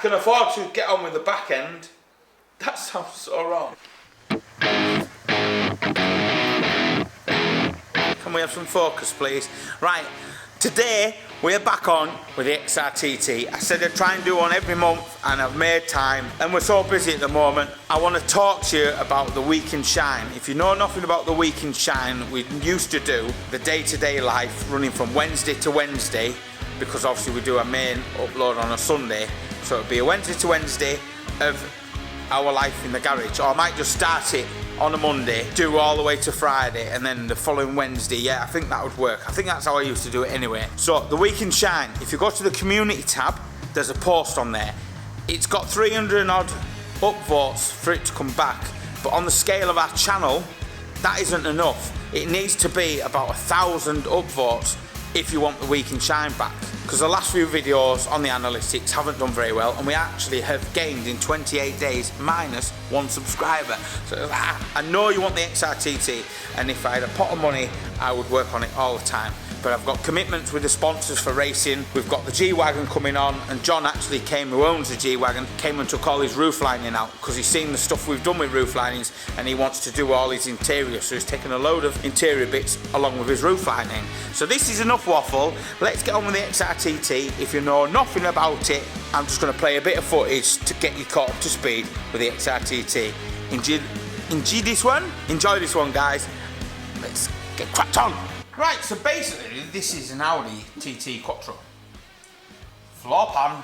can afford to get on with the back end. That sounds so wrong. Can we have some focus, please? Right, today we're back on with the XRTT. I said I'd try and do one every month, and I've made time, and we're so busy at the moment. I want to talk to you about the Week in Shine. If you know nothing about the Week in Shine, we used to do the day-to-day life running from Wednesday to Wednesday, because obviously we do a main upload on a Sunday, so it'd be a Wednesday to Wednesday of our life in the garage. Or I might just start it on a Monday, do all the way to Friday, and then the following Wednesday. Yeah, I think that would work. I think that's how I used to do it anyway. So the Week in Shine, if you go to the community tab, there's a post on there. It's got 300 and odd upvotes for it to come back, but on the scale of our channel, that isn't enough. It needs to be about 1,000 upvotes if you want the Week in Shine back, because the last few videos on the analytics haven't done very well, and we actually have gained in 28 days minus 1 subscriber. So I know you want the XRTT, and if I had a pot of money I would work on it all the time, but I've got commitments with the sponsors for racing. We've got the G-Wagon coming on, and John actually came, who owns the G-Wagon, came and took all his roof lining out because he's seen the stuff we've done with roof linings and he wants to do all his interior, so he's taken a load of interior bits along with his roof lining. So this is enough waffle, let's get on with the XRTT. If you know nothing about it, I'm just going to play a bit of footage to get you caught up to speed with the XRTT. Enjoy this one, guys. Let's get cracked on. Right, so basically this is an Audi TT Quattro. Floor pan,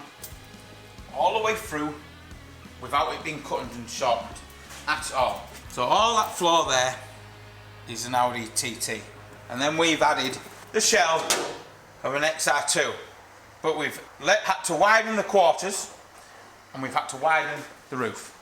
all the way through, without it being cut and shortened at all. So all that floor there is an Audi TT. And then we've added the shell of an XR2. But we've had to widen the quarters, and we've had to widen the roof.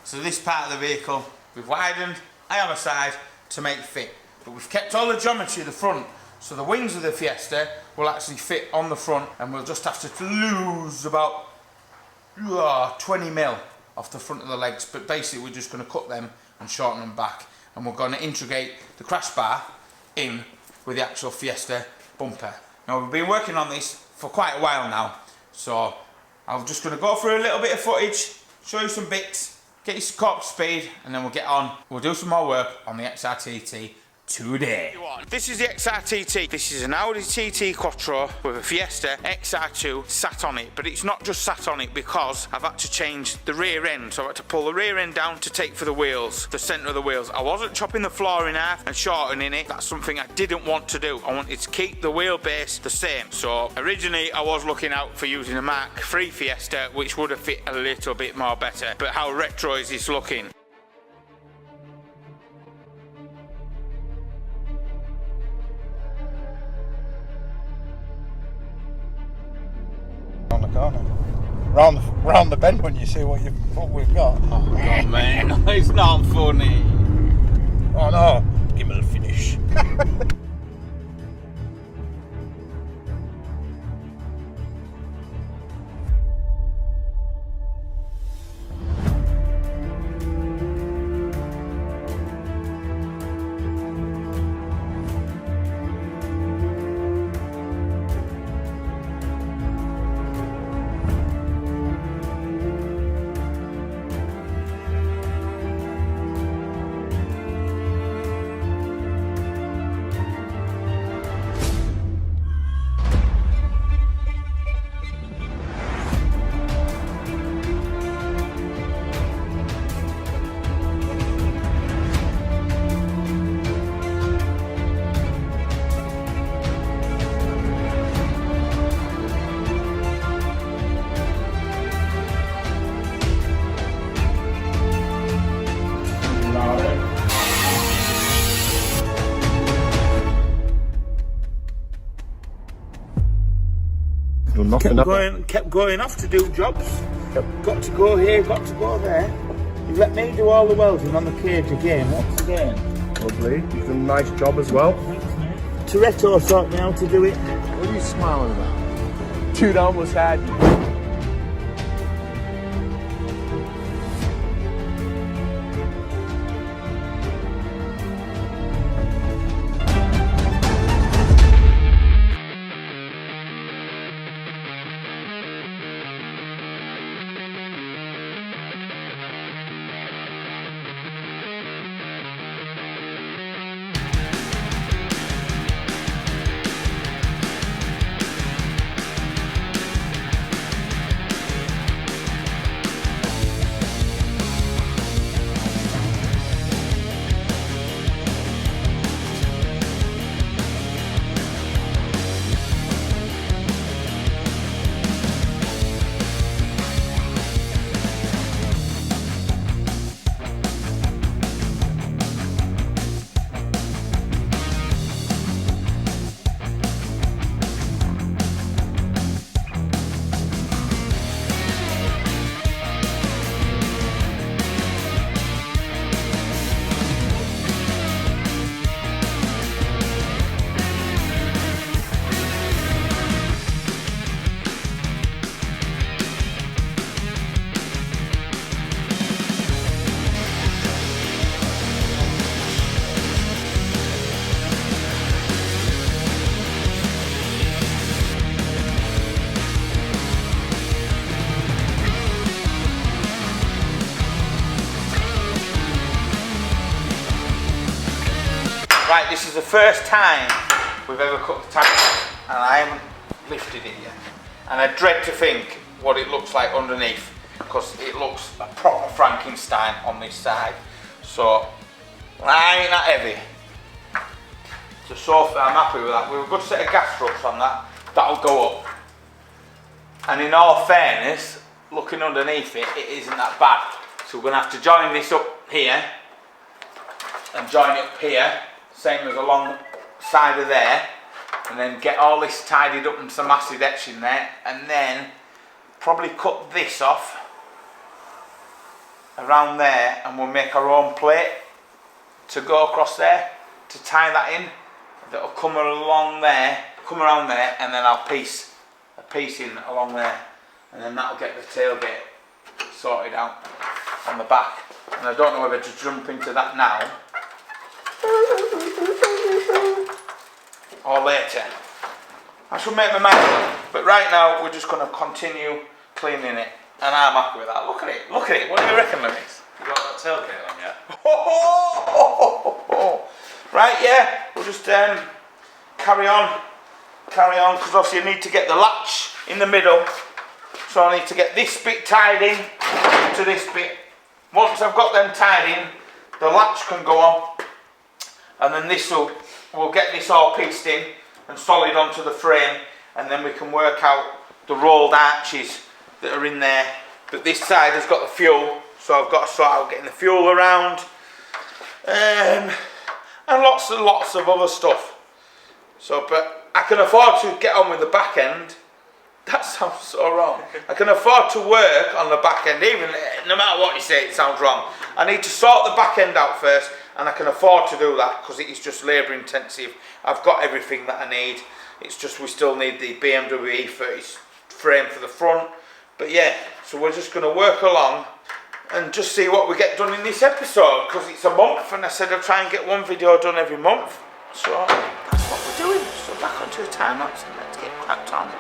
So this part of the vehicle, we've widened either side to make it fit. But we've kept all the geometry of the front, so the wings of the Fiesta will actually fit on the front, and we'll just have to lose about 20 mil off the front of the legs. But basically we're just going to cut them and shorten them back, and we're going to integrate the crash bar in with the actual Fiesta bumper. Now we've been working on this for quite a while now, so I'm just going to go through a little bit of footage, show you some bits, get you caught up to speed, and then we'll get on. We'll do some more work on the XRTT today. This is the XRTT. This is an Audi TT Quattro with a Fiesta XR2 sat on it, but it's not just sat on it because I've had to change the rear end. So I've had to pull the rear end down to take for the wheels, the centre of the wheels. I wasn't chopping the floor in half and shortening it. That's something I didn't want to do. I wanted to keep the wheelbase the same. So originally I was looking out for using a Mark III Fiesta, which would have fit a little bit more better. But how retro is this looking? On the corner, round the bend when you see what we've got. Oh God, man, it's not funny. Oh no, give me the finish. Kept going off to do jobs. Got to go here, got to go there. You let me do all the welding on the cage again. Once again. Lovely. You've done a nice job as well. Thanks, mate. Toretto taught me how to do it. What are you smiling about? Dude, I almost had you. Right, this is the first time we've ever cut the tank, and I haven't lifted it yet. And I dread to think what it looks like underneath, because it looks a proper Frankenstein on this side. So, I ain't that heavy. So far I'm happy with that. With a good set of gas struts on that, that'll go up. And in all fairness, looking underneath it, it isn't that bad. So we're going to have to join this up here, and join it up here, same as along side of there, and then get all this tidied up and some acid etch in there, and then probably cut this off around there, and we'll make our own plate to go across there to tie that in. That'll come along there, come around there, and then I'll piece a piece in along there, and then that'll get the tailgate sorted out on the back. And I don't know whether to jump into that now or later. I should make my mind up, but right now we're just going to continue cleaning it, and I'm happy with that. Look at it, look at it. What do you reckon, Lewis? You got that tailgate on yet? Right, yeah, we'll just carry on, because obviously I need to get the latch in the middle, so I need to get this bit tied in to this bit. Once I've got them tied in, the latch can go on, and then we'll get this all pieced in and solid onto the frame, and then we can work out the rolled arches that are in there. But this side has got the fuel, so I've got to sort out getting the fuel around, and lots and lots of other stuff. So, but I can afford to get on with the back end. That sounds so wrong. I can afford to work on the back end, even no matter what you say, it sounds wrong. I need to sort the back end out first, and I can afford to do that because it is just labour intensive. I've got everything that I need. It's just we still need the BMW E30 frame for the front. But yeah, so we're just going to work along and just see what we get done in this episode, because it's a month, and I said I'll try and get one video done every month. So that's what we're doing. So back onto the time lapse and let's get cracked on.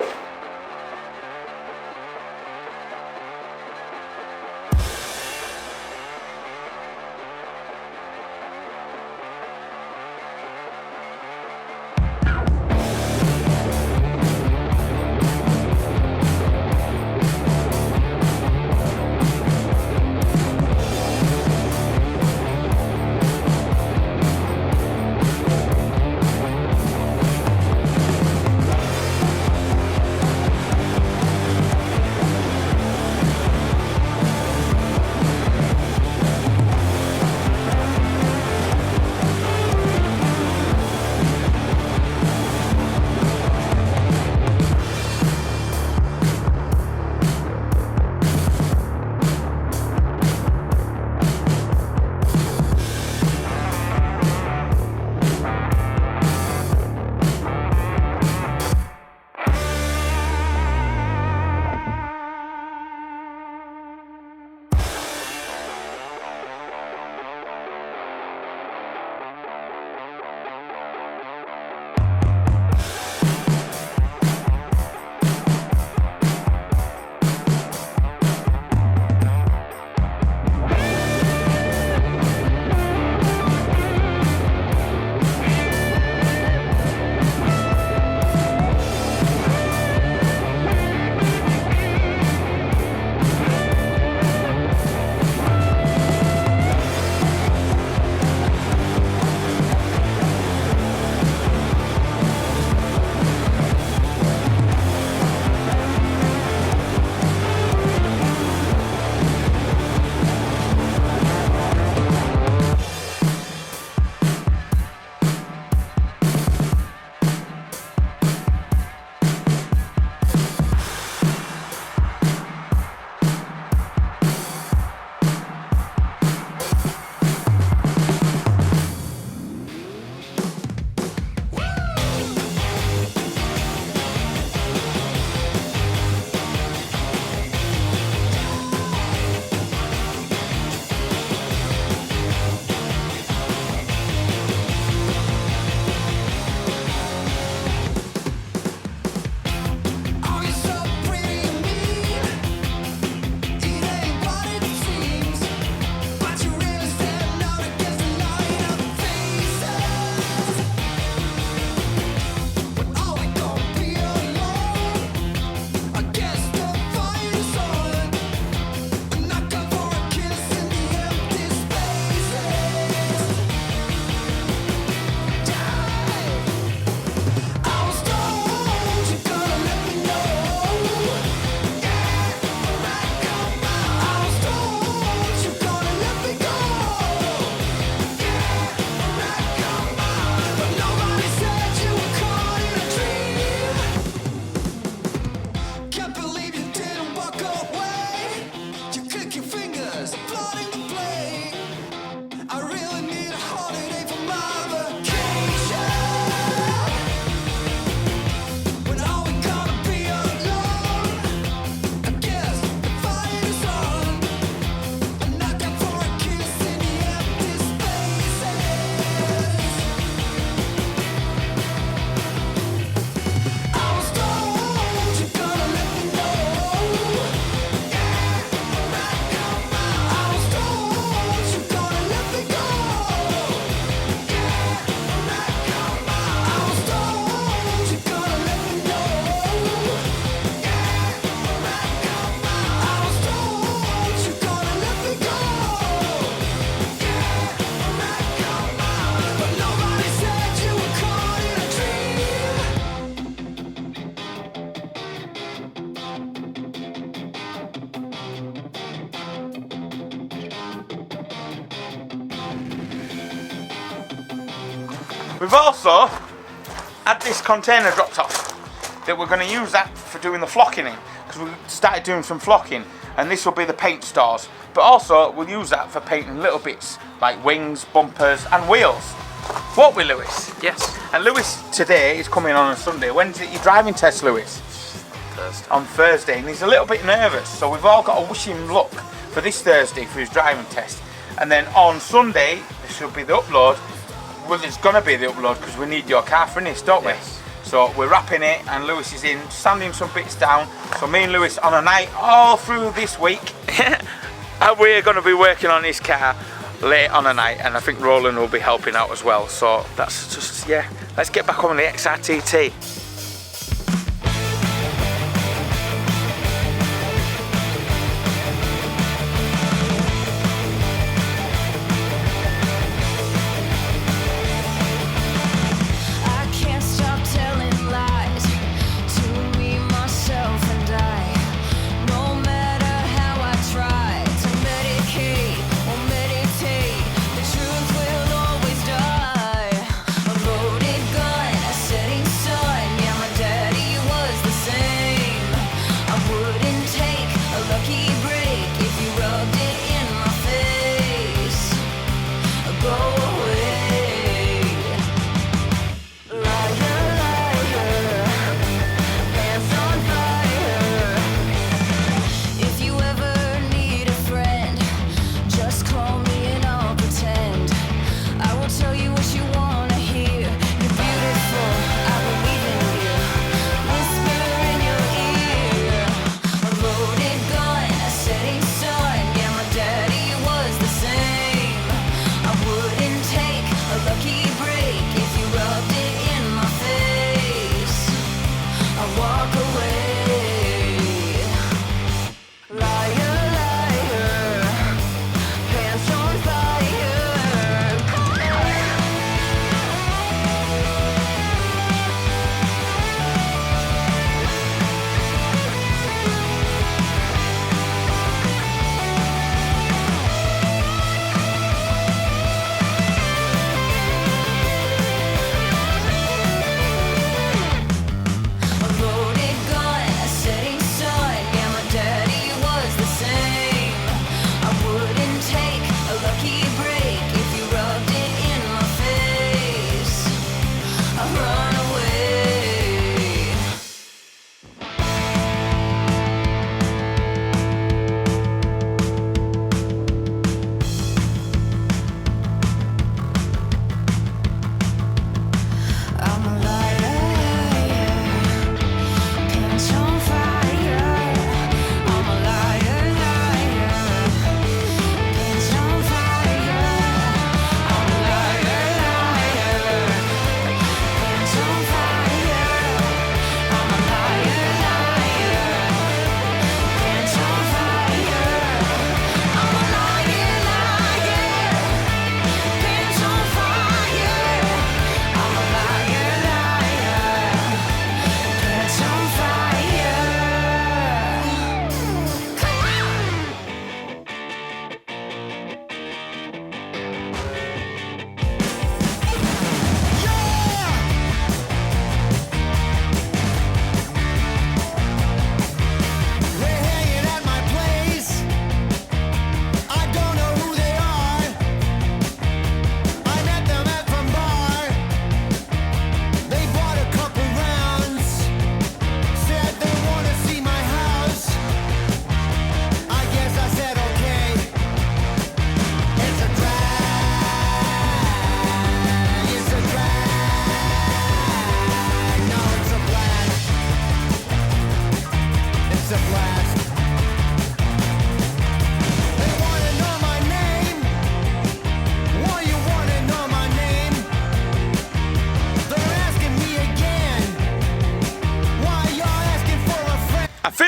We've also had this container dropped off that we're going to use that for doing the flocking in, because we started doing some flocking, and this will be the paint stores. But also we'll use that for painting little bits like wings, bumpers and wheels. Won't we, Lewis? Yes. And Lewis today is coming on a Sunday. When's it your driving test, Lewis? Thursday. On Thursday, and he's a little bit nervous, so we've all got to wish him luck for this Thursday for his driving test. And then on Sunday there should be the upload. Well, there's gonna be the upload because we need your car for this, don't we? Yes. So we're wrapping it, and Lewis is in sanding some bits down. So me and Lewis on a night all through this week, and we're going to be working on his car late on a night, and I think Roland will be helping out as well. So that's just, yeah, let's get back on the XRTT.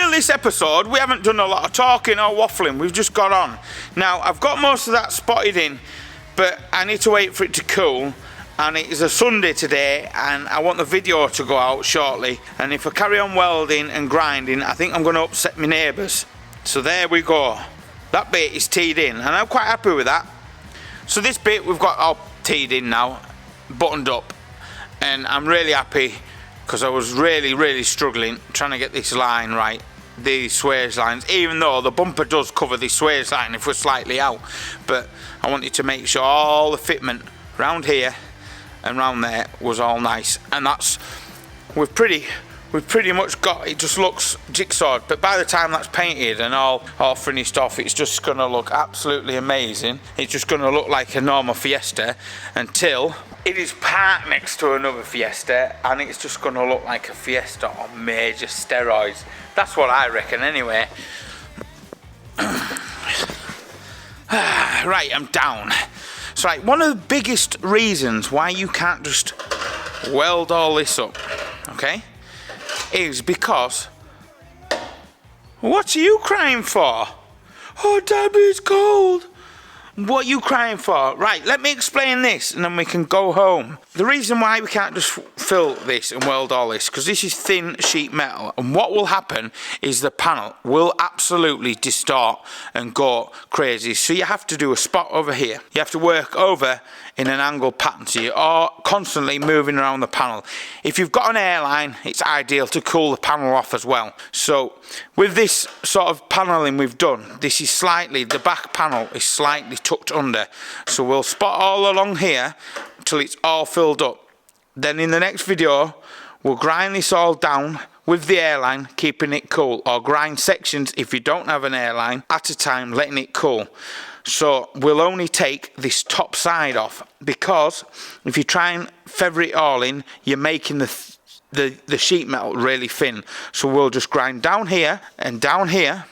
This episode we haven't done a lot of talking or waffling, we've just got on. Now I've got most of that spotted in, but I need to wait for it to cool, and it is a Sunday today and I want the video to go out shortly, and if I carry on welding and grinding I think I'm going to upset my neighbours. So there we go, that bit is teed in and I'm quite happy with that. So this bit we've got all teed in now, buttoned up, and I'm really happy because I was really struggling trying to get this line right, these swage lines, even though the bumper does cover the swage line if we're slightly out, but I wanted to make sure all the fitment round here and round there was all nice, and that's we've pretty much got it. Just looks jigsawed, but by the time that's painted and all finished off, it's just gonna look absolutely amazing. It's just gonna look like a normal Fiesta until it is parked next to another Fiesta, and it's just gonna look like a Fiesta on major steroids. That's what I reckon anyway. Right, I'm down. So right, one of the biggest reasons why you can't just weld all this up, okay, is because, what are you crying for? Oh, Daddy, it's cold. What are you crying for? Right, let me explain this and then we can go home. The reason why we can't just fill this and weld all this, because this is thin sheet metal, and what will happen is the panel will absolutely distort and go crazy. So you have to do a spot over here. You have to work over in an angle pattern, so you are constantly moving around the panel. If you've got an airline, it's ideal to cool the panel off as well. So with this sort of paneling we've done, this is slightly, the back panel is slightly tucked under, so we'll spot all along here till it's all filled up. Then in the next video we'll grind this all down with the airline, keeping it cool, or grind sections if you don't have an airline at a time, letting it cool. So we'll only take this top side off, because if you try and feather it all in, you're making the sheet metal really thin. So we'll just grind down here and down here,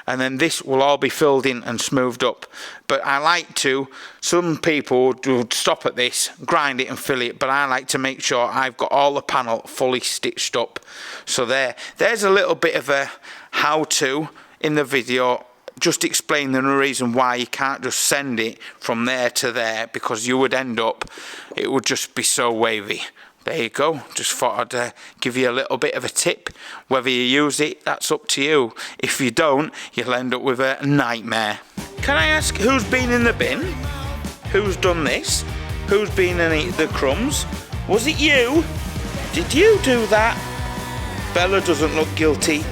and then this will all be filled in and smoothed up. But I like to, some people would stop at this, grind it and fill it, but I like to make sure I've got all the panel fully stitched up. So there's a little bit of a how-to in the video, just explaining the reason why you can't just send it from there to there, because you would end up, it would just be so wavy. There you go, just thought I'd give you a little bit of a tip. Whether you use it, that's up to you. If you don't, you'll end up with a nightmare. Can I ask who's been in the bin? Who's done this? Who's been and eaten the crumbs? Was it you? Did you do that? Bella doesn't look guilty.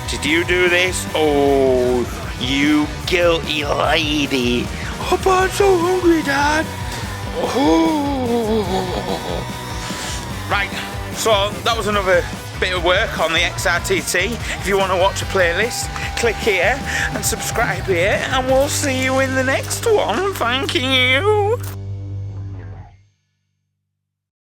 Did you do this? Oh, you guilty lady. Oh, but I'm so hungry, Dad. Oh. Right, so that was another bit of work on the XRTT. If you want to watch a playlist, click here and subscribe here, and we'll see you in the next one. Thank you.